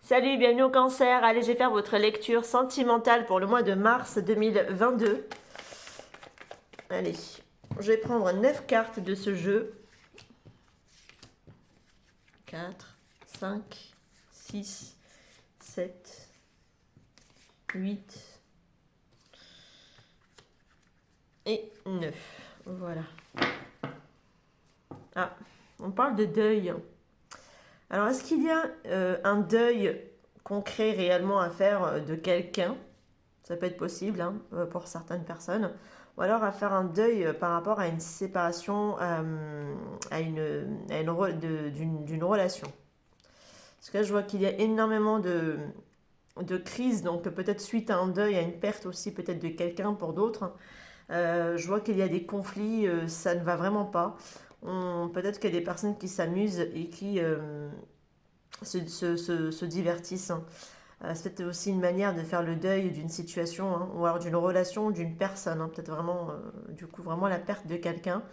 Salut, bienvenue au Cancer. Allez, je vais faire votre lecture sentimentale pour le mois de mars 2022. Allez, je vais prendre 9 cartes de ce jeu. 4, 5, 6, 7, 8 et 9. Voilà. Ah, on parle de deuil. Alors, est-ce qu'il y a un deuil concret réellement à faire de quelqu'un? Ça peut être possible pour certaines personnes. Ou alors à faire un deuil par rapport à une séparation, d'une relation. Parce que là, je vois qu'il y a énormément de crises, donc peut-être suite à un deuil, à une perte aussi peut-être de quelqu'un pour d'autres. Je vois qu'il y a des conflits, ça ne va vraiment pas. Peut-être qu'il y a des personnes qui s'amusent et qui se divertissent. C'est peut-être aussi une manière de faire le deuil d'une situation, ou alors d'une relation, d'une personne. Peut-être vraiment, du coup, vraiment la perte de quelqu'un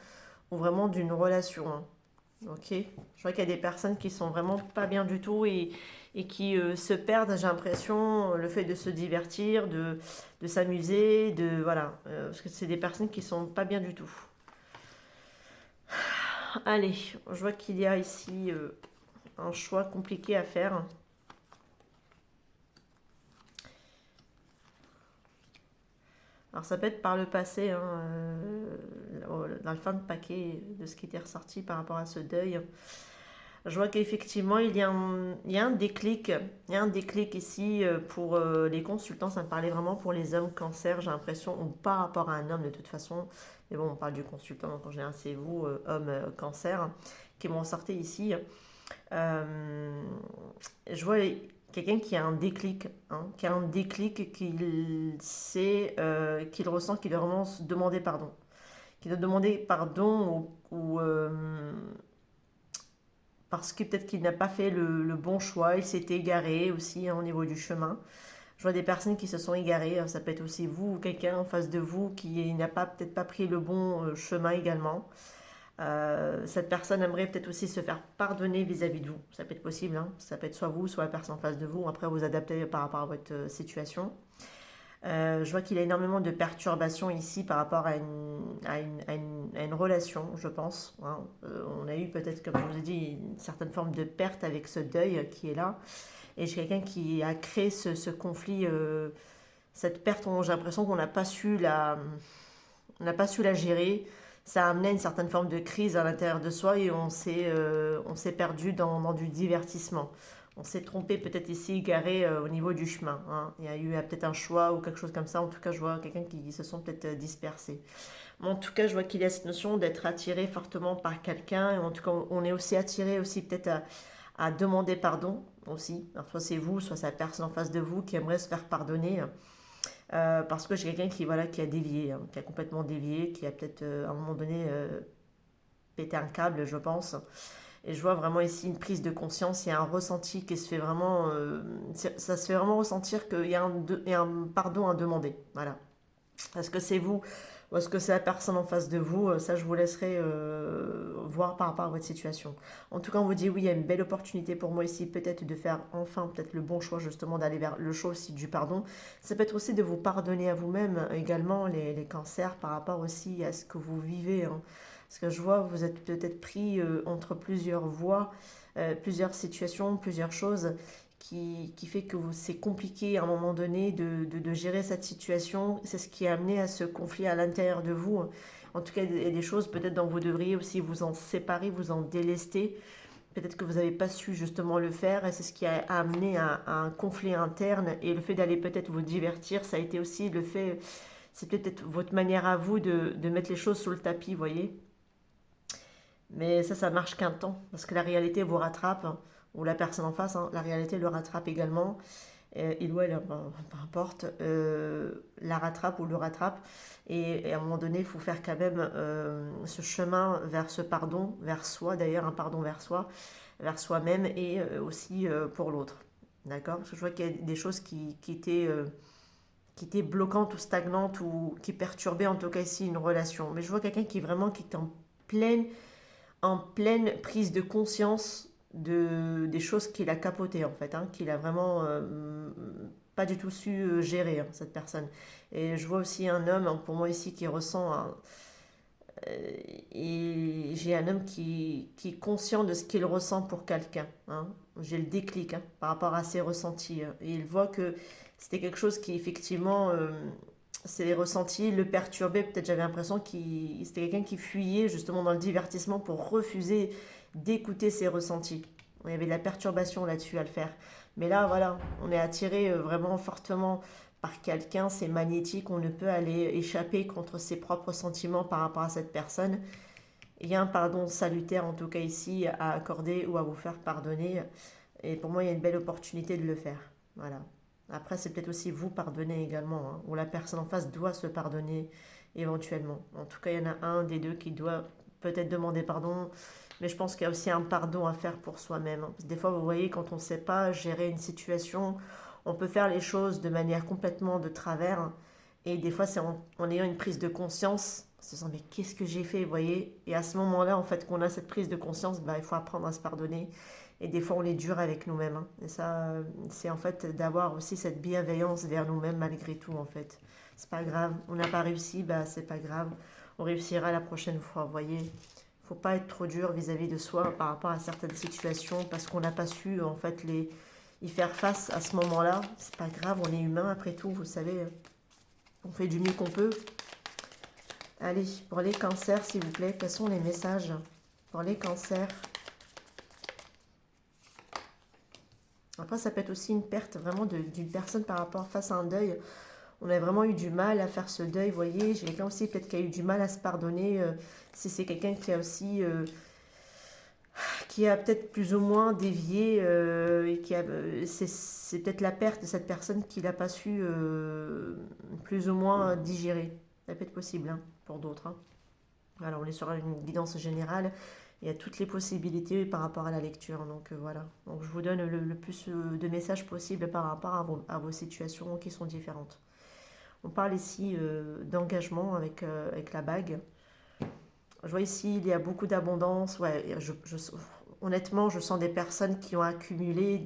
ou vraiment d'une relation. Ok. Je vois qu'il y a des personnes qui sont vraiment pas bien du tout et qui se perdent, j'ai l'impression, le fait de se divertir, de s'amuser, voilà. Parce que c'est des personnes qui sont pas bien du tout. Allez, je vois qu'il y a ici un choix compliqué à faire. Alors ça peut être par le passé, dans le fin de paquet de ce qui était ressorti par rapport à ce deuil. Je vois qu'effectivement il y a un déclic, il y a un déclic ici pour les consultants, ça me parlait vraiment pour les hommes cancer, j'ai l'impression, ou par rapport à un homme de toute façon. Mais bon, on parle du consultant, donc en général c'est vous, homme cancer, qui m'ont sorti ici. Euh, je vois quelqu'un qui a un déclic, qui a un déclic qu'il sait, qu'il ressent, qu'il doit vraiment se demander pardon. Qu'il doit demander pardon parce que peut-être qu'il n'a pas fait le bon choix, il s'est égaré aussi au niveau du chemin. Je vois des personnes qui se sont égarées, ça peut être aussi vous ou quelqu'un en face de vous qui n'a pas peut-être pas pris le bon chemin également. Cette personne aimerait peut-être aussi se faire pardonner vis-à-vis de vous. Ça peut être possible, ça peut être soit vous, soit la personne en face de vous. Après, vous adaptez par rapport à votre situation. Je vois qu'il y a énormément de perturbations ici par rapport à une relation, je pense. On a eu peut-être, comme je vous ai dit, une certaine forme de perte avec ce deuil qui est là. Et j'ai quelqu'un qui a créé ce conflit, cette perte, j'ai l'impression qu'on n'a pas su la gérer. Ça a amené une certaine forme de crise à l'intérieur de soi et on s'est perdu dans du divertissement. On s'est trompé peut-être ici, égaré au niveau du chemin. Il y a eu peut-être un choix ou quelque chose comme ça. En tout cas, je vois quelqu'un qui se sont peut-être dispersés. Mais en tout cas, je vois qu'il y a cette notion d'être attiré fortement par quelqu'un. Et en tout cas, on est aussi attiré aussi peut-être à demander pardon aussi. Alors, soit c'est vous, soit c'est la personne en face de vous qui aimerait se faire pardonner. Parce que j'ai quelqu'un qui, voilà, qui a dévié, qui a complètement dévié, qui a peut-être à un moment donné pété un câble, je pense. Et je vois vraiment ici une prise de conscience, il y a un ressenti qui se fait vraiment, ça se fait vraiment ressentir qu'il y a il y a un pardon à demander. Voilà. Est-ce que c'est vous ou est-ce que c'est la personne en face de vous? Ça, je vous laisserai voir par rapport à votre situation. En tout cas, on vous dit oui, il y a une belle opportunité pour moi ici, peut-être de faire enfin peut-être le bon choix justement d'aller vers le choix aussi du pardon. Ça peut être aussi de vous pardonner à vous-même également les cancers par rapport aussi à ce que vous vivez. Parce que je vois, vous êtes peut-être pris entre plusieurs voies, plusieurs situations, plusieurs choses qui fait que c'est compliqué à un moment donné de gérer cette situation. C'est ce qui a amené à ce conflit à l'intérieur de vous. En tout cas, il y a des choses peut-être dont vous devriez aussi vous en séparer, vous en délester. Peut-être que vous n'avez pas su justement le faire et c'est ce qui a amené à un conflit interne. Et le fait d'aller peut-être vous divertir, ça a été aussi le fait, c'est peut-être votre manière à vous de mettre les choses sous le tapis, vous voyez. Mais ça marche qu'un temps, parce que la réalité vous rattrape, ou la personne en face, la réalité le rattrape également, il ou elle, peu importe, la rattrape ou le rattrape, et à un moment donné, il faut faire quand même ce chemin vers ce pardon, vers soi d'ailleurs, un pardon vers soi-même, et aussi pour l'autre. D'accord? Parce que je vois qu'il y a des choses qui étaient bloquantes ou stagnantes, ou qui perturbaient en tout cas ici une relation. Mais je vois quelqu'un qui vraiment qui est en pleine prise de conscience des choses qu'il a capotées en fait, hein, qu'il a vraiment pas du tout su gérer, hein, cette personne. Et je vois aussi un homme, hein, pour moi ici, qui ressent et j'ai un homme qui est conscient de ce qu'il ressent pour quelqu'un, hein. J'ai le déclic, hein, par rapport à ses ressentis, hein. Et il voit que c'était quelque chose qui, effectivement, ses ressentis le perturbaient. Peut-être j'avais l'impression qu'il c'était quelqu'un qui fuyait justement dans le divertissement pour refuser d'écouter ses ressentis. Il y avait de la perturbation là-dessus à le faire. Mais là, voilà, on est attiré vraiment fortement par quelqu'un, c'est magnétique, on ne peut aller échapper contre ses propres sentiments par rapport à cette personne. Il y a un pardon salutaire, en tout cas ici, à accorder ou à vous faire pardonner. Et pour moi, il y a une belle opportunité de le faire. Voilà. Après, c'est peut-être aussi vous pardonner également, hein, ou la personne en face doit se pardonner éventuellement. En tout cas, il y en a un des deux qui doit peut-être demander pardon, mais je pense qu'il y a aussi un pardon à faire pour soi-même, hein. Parce que des fois, vous voyez, quand on ne sait pas gérer une situation, on peut faire les choses de manière complètement de travers, hein. Et des fois, c'est en ayant une prise de conscience, en se disant, mais qu'est-ce que j'ai fait, vous voyez? Et à ce moment-là, en fait, qu'on a cette prise de conscience, bah, il faut apprendre à se pardonner. Et des fois, on est dur avec nous-mêmes, hein. Et ça, c'est en fait d'avoir aussi cette bienveillance vers nous-mêmes malgré tout, en fait. C'est pas grave. On n'a pas réussi, bah, c'est pas grave. On réussira la prochaine fois, vous voyez. Faut pas être trop dur vis-à-vis de soi par rapport à certaines situations parce qu'on n'a pas su, en fait, y faire face à ce moment-là. C'est pas grave, on est humain après tout, vous savez. On fait du mieux qu'on peut. Allez, pour les cancers, s'il vous plaît, quels sont les messages pour les cancers? Après, ça peut être aussi une perte vraiment d'une personne par rapport face à un deuil. On a vraiment eu du mal à faire ce deuil, vous voyez. J'ai quelqu'un aussi peut-être qui a eu du mal à se pardonner. Si c'est quelqu'un qui a aussi, qui a peut-être plus ou moins dévié et qui a, c'est peut-être la perte de cette personne qu'il n'a pas su plus ou moins digérer. Ça peut être possible, hein, pour d'autres, hein. Alors, on est sur une guidance générale. Il y a toutes les possibilités par rapport à la lecture. Donc voilà. Donc je vous donne le plus de messages possible par rapport à vos situations qui sont différentes. On parle ici d'engagement avec la bague. Je vois ici, il y a beaucoup d'abondance. Ouais, honnêtement, je sens des personnes qui ont accumulé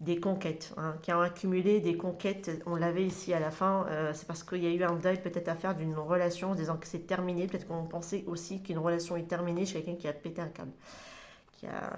des conquêtes, hein, qui ont accumulé des conquêtes. On l'avait ici à la fin. C'est parce qu'il y a eu un deuil peut-être à faire d'une relation en disant que c'est terminé. Peut-être qu'on pensait aussi qu'une relation est terminée chez quelqu'un qui a pété un câble.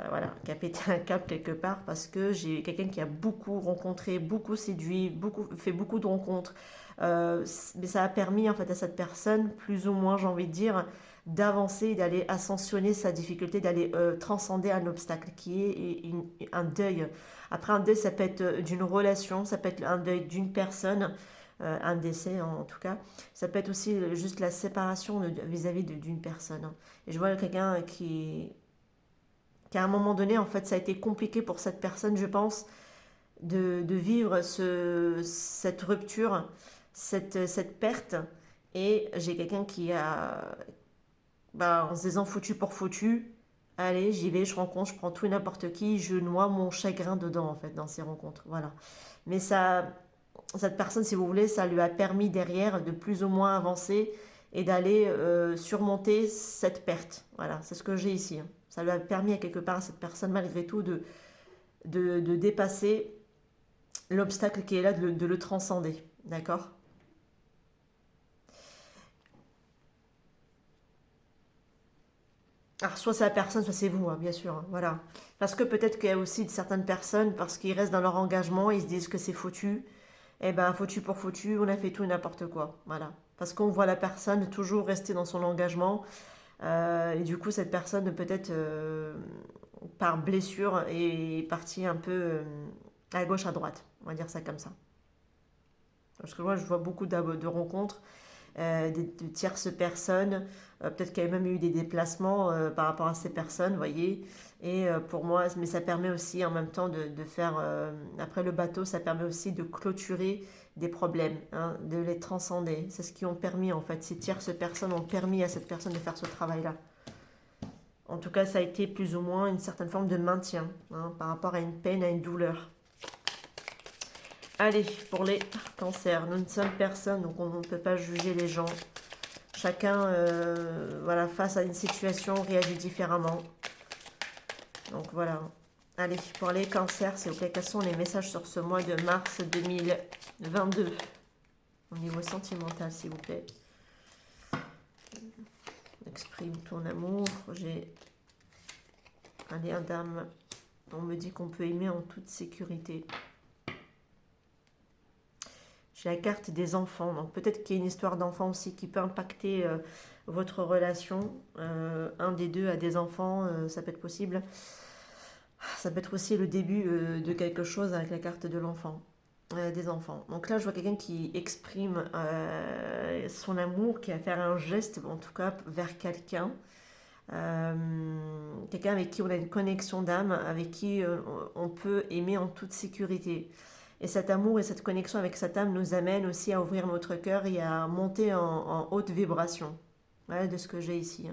Voilà, qui a pété un câble quelque part parce que j'ai quelqu'un qui a beaucoup rencontré, beaucoup séduit, fait beaucoup de rencontres. Mais ça a permis en fait à cette personne, plus ou moins j'ai envie de dire, d'avancer, d'aller ascensionner sa difficulté, d'aller transcender un obstacle qui est un deuil. Après un deuil, ça peut être d'une relation, ça peut être un deuil d'une personne, un décès en tout cas. Ça peut être aussi juste la séparation vis-à-vis d'une personne, hein. Et je vois quelqu'un qu'à un moment donné, en fait, ça a été compliqué pour cette personne, je pense, de vivre cette rupture, cette perte. Et j'ai quelqu'un qui a, bah, en se disant foutu pour foutu, allez, j'y vais, je rencontre, je prends tout et n'importe qui, je noie mon chagrin dedans, en fait, dans ces rencontres. Voilà. Mais ça, cette personne, si vous voulez, ça lui a permis derrière de plus ou moins avancer et d'aller surmonter cette perte. Voilà, c'est ce que j'ai ici, hein. Ça lui a permis à quelque part à cette personne, malgré tout, de dépasser l'obstacle qui est là, de le transcender. D'accord? Alors, soit c'est la personne, soit c'est vous, hein, bien sûr, hein, voilà. Parce que peut-être qu'il y a aussi certaines personnes, parce qu'ils restent dans leur engagement, ils se disent que c'est foutu. Eh ben, foutu pour foutu, on a fait tout et n'importe quoi. Voilà. Parce qu'on voit la personne toujours rester dans son engagement. Et du coup, cette personne, peut-être par blessure, est partie un peu à gauche, à droite. On va dire ça comme ça. Parce que moi, je vois beaucoup de rencontres de tierces personnes. Peut-être qu'il y a même eu des déplacements par rapport à ces personnes, vous voyez. Et pour moi, mais ça permet aussi en même temps de faire, après le bateau, ça permet aussi de clôturer des problèmes, hein, de les transcender. C'est ce qui ont permis, en fait, ces tierces personnes ont permis à cette personne de faire ce travail-là. En tout cas, ça a été plus ou moins une certaine forme de maintien, hein, par rapport à une peine, à une douleur. Allez, pour les cancers, nous ne sommes personne, donc on ne peut pas juger les gens. Chacun, voilà, face à une situation, réagit différemment. Donc voilà. Allez, pour les cancers, s'il vous plaît, quels sont les messages sur ce mois de mars 2022 au niveau sentimental, s'il vous plaît. Exprime ton amour. J'ai un lien d'âme. On me dit qu'on peut aimer en toute sécurité. J'ai la carte des enfants. Donc peut-être qu'il y a une histoire d'enfant aussi qui peut impacter votre relation. Un des deux a des enfants, ça peut être possible. Ça peut être aussi le début de quelque chose avec la carte de l'enfant. Des enfants. Donc là, je vois quelqu'un qui exprime son amour, qui va faire un geste, en tout cas, vers quelqu'un. Quelqu'un avec qui on a une connexion d'âme, avec qui on peut aimer en toute sécurité. Et cet amour et cette connexion avec cette âme nous amène aussi à ouvrir notre cœur et à monter en haute vibration. Voilà de ce que j'ai ici.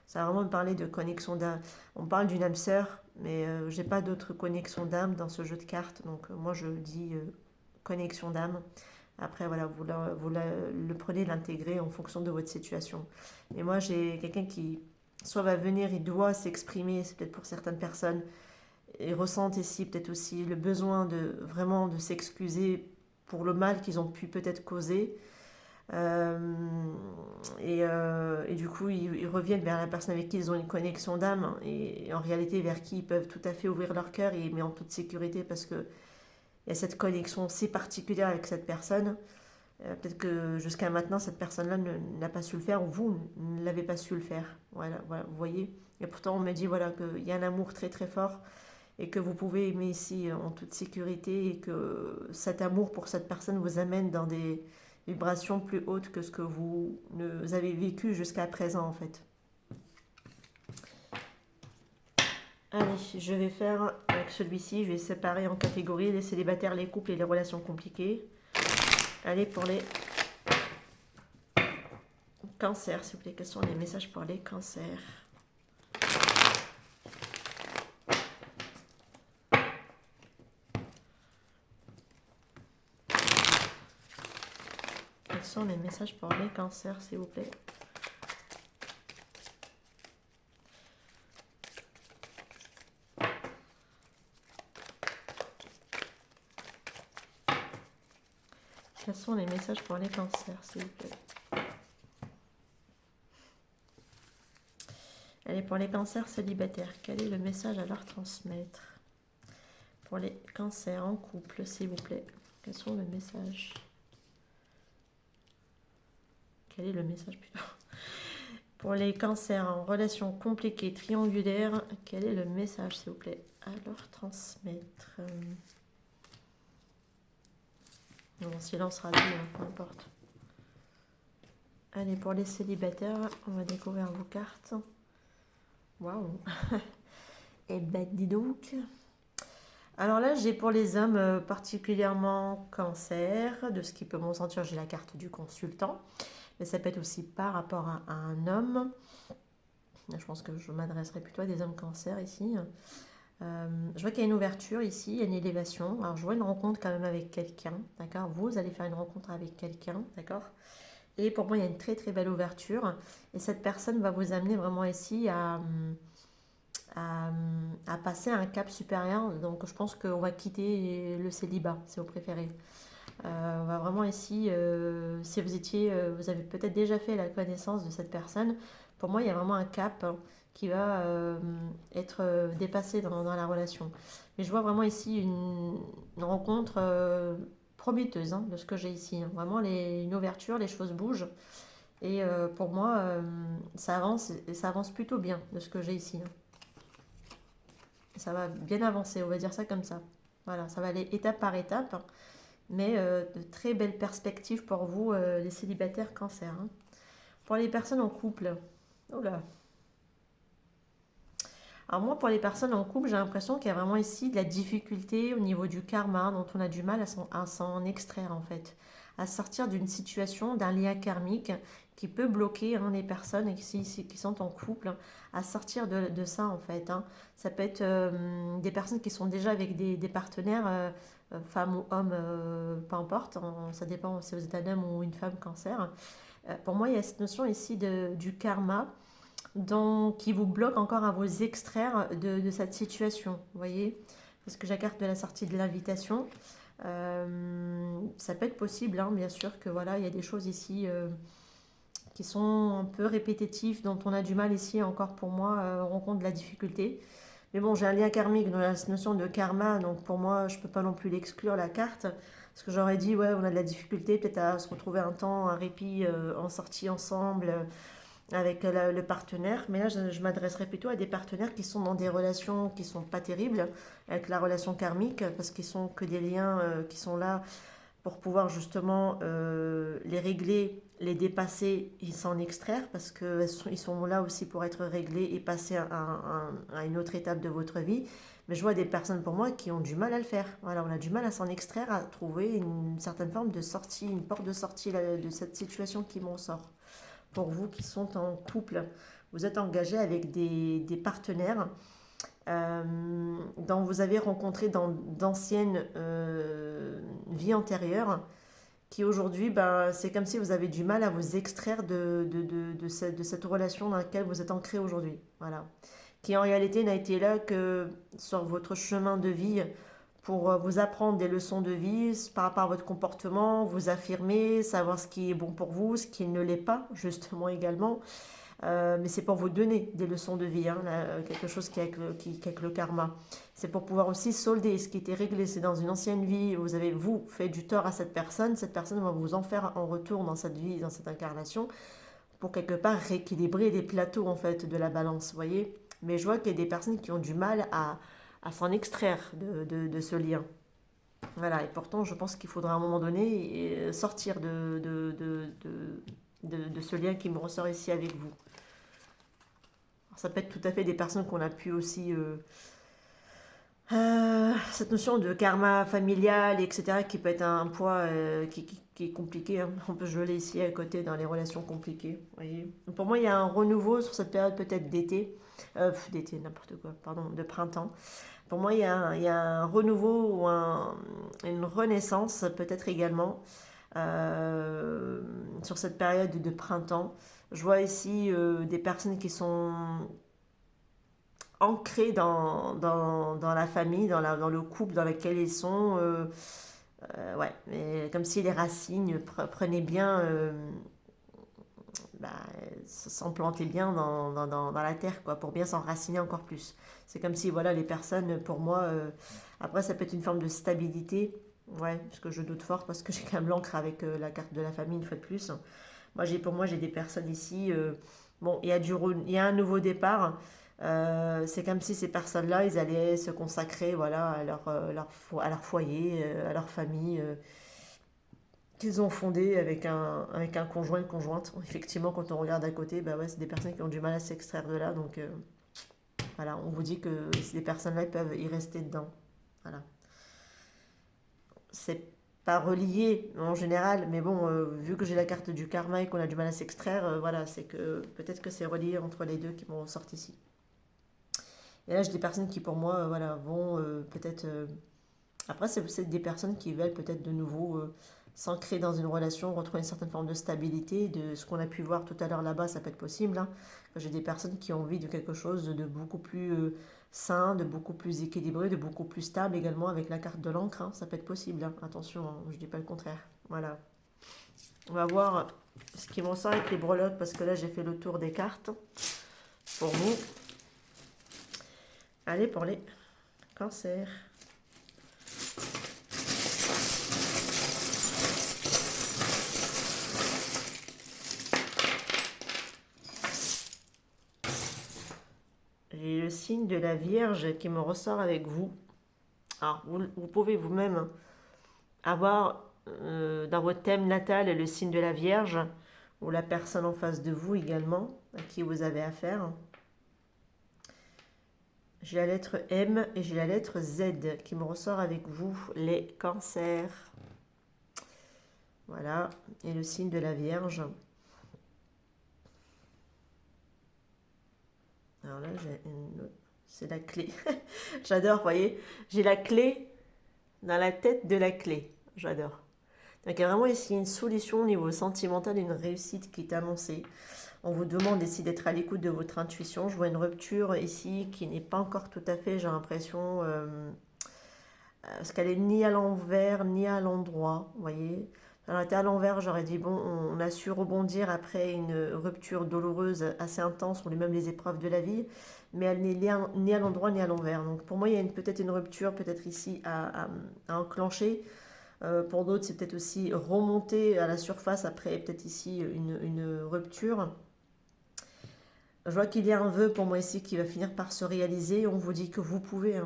Ça va vraiment me parler de connexion d'âme. On parle d'une âme sœur, mais j'ai pas d'autre connexion d'âme dans ce jeu de cartes. Donc moi je dis connexion d'âme. Après, voilà, le prenez, l'intégrez en fonction de votre situation. Et moi, j'ai quelqu'un qui soit va venir, il doit s'exprimer, c'est peut-être pour certaines personnes, et ressentent ici peut-être aussi le besoin de vraiment de s'excuser pour le mal qu'ils ont pu peut-être causer. Euh, et du coup, ils reviennent vers la personne avec qui ils ont une connexion d'âme, et en réalité vers qui ils peuvent tout à fait ouvrir leur cœur et mais en toute sécurité parce que il y a cette connexion si particulière avec cette personne. Peut-être que jusqu'à maintenant, cette personne-là n'a pas su le faire ou vous ne l'avez pas su le faire. Voilà, voilà, vous voyez. Et pourtant, on me dit voilà, qu'il y a un amour très très fort et que vous pouvez aimer ici en toute sécurité et que cet amour pour cette personne vous amène dans des vibrations plus hautes que ce que vous avez vécu jusqu'à présent en fait. Allez, je vais faire avec celui-ci, je vais séparer en catégories les célibataires, les couples et les relations compliquées. Allez, pour les cancers, s'il vous plaît, quels sont les messages pour les cancers? Quels sont les messages pour les cancers, s'il vous plaît? Quels sont les messages pour les cancers, s'il vous plaît? Allez, pour les cancers célibataires, quel est le message à leur transmettre? Pour les cancers en couple, s'il vous plaît, quels sont les messages? Quel est le message plutôt? Pour les cancers en relation compliquée, triangulaire, quel est le message, s'il vous plaît, à leur transmettre? Mon silence sera dit, peu importe. Allez, pour les célibataires, on va découvrir vos cartes. Waouh. Eh ben, dis donc. Alors là, j'ai pour les hommes particulièrement cancer, de ce qui peut m'en sentir, j'ai la carte du consultant. Mais ça peut être aussi par rapport à un homme. Je pense que je m'adresserai plutôt à des hommes cancer ici. Je vois qu'il y a une ouverture ici, il y a une élévation. Alors je vois une rencontre quand même avec quelqu'un, d'accord? Vous allez faire une rencontre avec quelqu'un, d'accord? Et pour moi, il y a une très très belle ouverture. Et cette personne va vous amener vraiment ici à, à passer à un cap supérieur. Donc je pense qu'on va quitter le célibat, si vous préférez. On va vraiment ici, si vous étiez, vous avez peut-être déjà fait la connaissance de cette personne. Pour moi, il y a vraiment un cap qui va être dépassé dans la relation. Mais je vois vraiment ici une rencontre prometteuse de ce que j'ai ici. Vraiment une ouverture, les choses bougent. Et pour moi, ça avance et ça avance plutôt bien de ce que j'ai ici. Ça va bien avancer, on va dire ça comme ça. Voilà, ça va aller étape par étape, mais de très belles perspectives pour vous, les célibataires cancer. Pour les personnes en couple, oh là. Alors moi, pour les personnes en couple, j'ai l'impression qu'il y a vraiment ici de la difficulté au niveau du karma, dont on a du mal à s'en extraire en fait, à sortir d'une situation, d'un lien karmique qui peut bloquer les personnes qui sont en couple, à sortir de ça en fait. Ça peut être des personnes qui sont déjà avec des partenaires, femmes ou hommes, peu importe, ça dépend si vous êtes un homme ou une femme cancer. Pour moi, il y a cette notion ici du karma donc qui vous bloque encore à vous extraire de cette situation, vous voyez? Parce que j'ai la carte de la sortie de l'invitation. Ça peut être possible, hein, bien sûr, que voilà, il y a des choses ici qui sont un peu répétitives, dont on a du mal ici encore pour moi, on rencontre de la difficulté. Mais bon, j'ai un lien karmique dans la notion de karma, donc pour moi, je ne peux pas non plus l'exclure, la carte. Parce que j'aurais dit, ouais, on a de la difficulté peut-être à se retrouver un temps, un répit en sortie ensemble avec le partenaire. Mais là, je m'adresserai plutôt à des partenaires qui sont dans des relations qui sont pas terribles, avec la relation karmique, parce qu'ils sont que des liens qui sont là pour pouvoir justement les régler, les dépasser et s'en extraire, parce qu'ils sont là aussi pour être réglés et passer à une autre étape de votre vie. Mais je vois des personnes pour moi qui ont du mal à le faire. Voilà, on a du mal à s'en extraire, à trouver une certaine forme de sortie, une porte de sortie de cette situation qui m'en sort. Pour vous qui sont en couple, vous êtes engagé avec des partenaires dont vous avez rencontré dans d'anciennes vies antérieures, qui aujourd'hui, ben, c'est comme si vous avez du mal à vous extraire de cette relation dans laquelle vous êtes ancré aujourd'hui. Voilà. Qui en réalité n'a été là que sur votre chemin de vie pour vous apprendre des leçons de vie par rapport à votre comportement, vous affirmer, savoir ce qui est bon pour vous, ce qui ne l'est pas, justement également. Mais c'est pour vous donner des leçons de vie, hein, là, quelque chose qui est avec le karma. C'est pour pouvoir aussi solder ce qui était réglé. C'est dans une ancienne vie, vous avez, vous, fait du tort à cette personne va vous en faire en retour dans cette vie, dans cette incarnation, pour quelque part rééquilibrer les plateaux, en fait, de la balance, vous voyez. Mais je vois qu'il y a des personnes qui ont du mal à s'en extraire de ce lien. Voilà, et pourtant, je pense qu'il faudra à un moment donné sortir de ce lien qui me ressort ici avec vous. Alors, ça peut être tout à fait des personnes qu'on a pu aussi... cette notion de karma familial, etc., qui peut être un poids qui est compliqué, hein. On peut geler ici à côté dans les relations compliquées. Voyez. Donc pour moi, il y a un renouveau sur cette période peut-être d'été. D'été, n'importe quoi, pardon, de printemps. Pour moi, il y a un renouveau ou une renaissance peut-être également sur cette période de printemps. Je vois ici des personnes qui sont ancrées dans la famille, dans le couple dans lequel ils sont. Ouais, mais comme si les racines prenaient bien, bah, s'enplantaient bien dans la terre, quoi, pour bien s'enraciner encore plus. C'est comme si, voilà, les personnes, pour moi, après, ça peut être une forme de stabilité, ouais, parce que je doute fort, parce que j'ai quand même l'encre avec la carte de la famille, une fois de plus. Pour moi, j'ai des personnes ici, bon, il y a un nouveau départ. C'est comme si ces personnes-là, ils allaient se consacrer, voilà, à leur foyer, à leur famille, qu'ils ont fondé avec un conjoint, une conjointe. Effectivement, quand on regarde à côté, bah ouais, c'est des personnes qui ont du mal à s'extraire de là. Donc voilà, on vous dit que ces personnes-là, ils peuvent y rester dedans. Voilà. C'est pas relié en général, mais bon, vu que j'ai la carte du karma et qu'on a du mal à s'extraire, voilà, c'est que peut-être que c'est relié entre les deux qui m'ont sorti ici. Et là, j'ai des personnes qui, pour moi, voilà, vont peut-être. Après, c'est des personnes qui veulent peut-être de nouveau s'ancrer dans une relation, retrouver une certaine forme de stabilité. De ce qu'on a pu voir tout à l'heure là-bas, ça peut être possible, hein. J'ai des personnes qui ont envie de quelque chose de beaucoup plus sain, de beaucoup plus équilibré, de beaucoup plus stable également avec la carte de l'encre, hein. Ça peut être possible, hein. Attention, hein, je ne dis pas le contraire. Voilà. On va voir ce qui m'en sort avec les breloques parce que là, j'ai fait le tour des cartes pour vous. Allez, pour les cancers. J'ai le signe de la Vierge qui me ressort avec vous. Alors, vous pouvez vous-même avoir dans votre thème natal le signe de la Vierge ou la personne en face de vous également à qui vous avez affaire. J'ai la lettre M et j'ai la lettre Z qui me ressort avec vous, les cancers. Voilà, et le signe de la Vierge. Alors là, c'est la clé. J'adore, vous voyez. J'ai la clé dans la tête de la clé. J'adore. Donc, il y a vraiment ici une solution au niveau sentimental, une réussite qui est annoncée. On vous demande ici d'être à l'écoute de votre intuition. Je vois une rupture ici qui n'est pas encore tout à fait, j'ai l'impression, parce qu'elle est ni à l'envers ni à l'endroit, vous voyez. Alors, elle était à l'envers, j'aurais dit, bon, on a su rebondir après une rupture douloureuse assez intense, ou même les épreuves de la vie, mais elle n'est ni à l'endroit ni à l'envers. Donc pour moi, il y a peut-être une rupture, peut-être ici à enclencher. Pour d'autres, c'est peut-être aussi remonter à la surface après peut-être ici une rupture. Je vois qu'il y a un vœu pour moi ici qui va finir par se réaliser. On vous dit que vous pouvez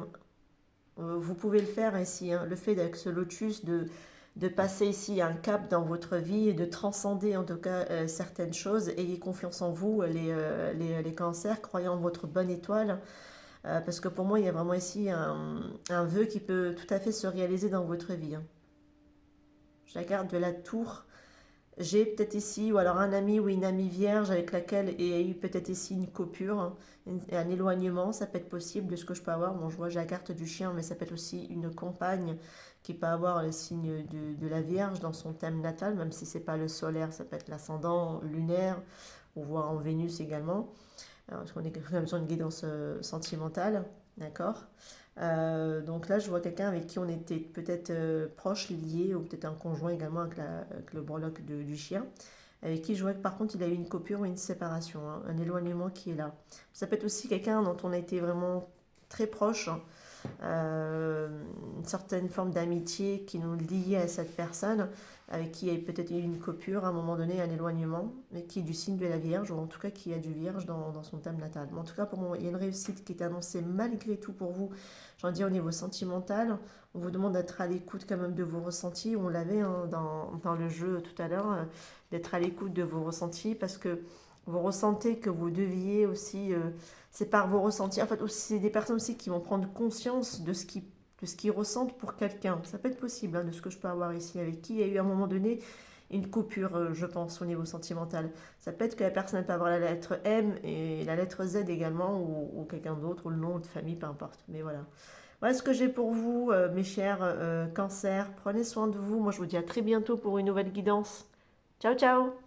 le faire ici, hein. Le fait avec ce lotus de passer ici un cap dans votre vie et de transcender en tout cas certaines choses. Ayez confiance en vous, les cancers, croyez en votre bonne étoile. Parce que pour moi, il y a vraiment ici un vœu qui peut tout à fait se réaliser dans votre vie, hein. Je la garde de la tour. J'ai peut-être ici, ou alors un ami ou une amie vierge avec laquelle il y a eu peut-être ici une coupure, hein, un éloignement, ça peut être possible de ce que je peux avoir. Bon, je vois, j'ai la carte du chien, mais ça peut être aussi une compagne qui peut avoir le signe de la Vierge dans son thème natal, même si c'est pas le solaire, ça peut être l'ascendant lunaire, ou voire en Vénus également. Alors, parce qu'on est quand même sur une guidance sentimentale, d'accord. Donc là, je vois quelqu'un avec qui on était peut-être proche, lié, ou peut-être un conjoint également avec le breloque du chien, avec qui je vois que par contre il a eu une coupure ou une séparation, hein, un éloignement qui est là. Ça peut être aussi quelqu'un dont on a été vraiment très proche, hein, une certaine forme d'amitié qui nous liait à cette personne, avec qui il y a peut-être eu une coupure à un moment donné, un éloignement, mais qui est du signe de la Vierge, ou en tout cas qui a du Vierge dans son thème natal. Mais en tout cas, pour moi, il y a une réussite qui est annoncée malgré tout pour vous. J'en dis au niveau sentimental, on vous demande d'être à l'écoute quand même de vos ressentis. On l'avait, hein, dans le jeu tout à l'heure, d'être à l'écoute de vos ressentis parce que vous ressentez que vous deviez aussi, c'est par vos ressentis, en fait, c'est des personnes aussi qui vont prendre conscience de ce qu'ils ressentent pour quelqu'un. Ça peut être possible, hein, de ce que je peux avoir ici, avec qui il y a eu à un moment donné une coupure, je pense, au niveau sentimental. Ça peut être que la personne peut avoir la lettre M et la lettre Z également, ou quelqu'un d'autre, ou le nom de famille, peu importe. Mais voilà. Voilà ce que j'ai pour vous, mes chers cancers. Prenez soin de vous. Moi, je vous dis à très bientôt pour une nouvelle guidance. Ciao, ciao!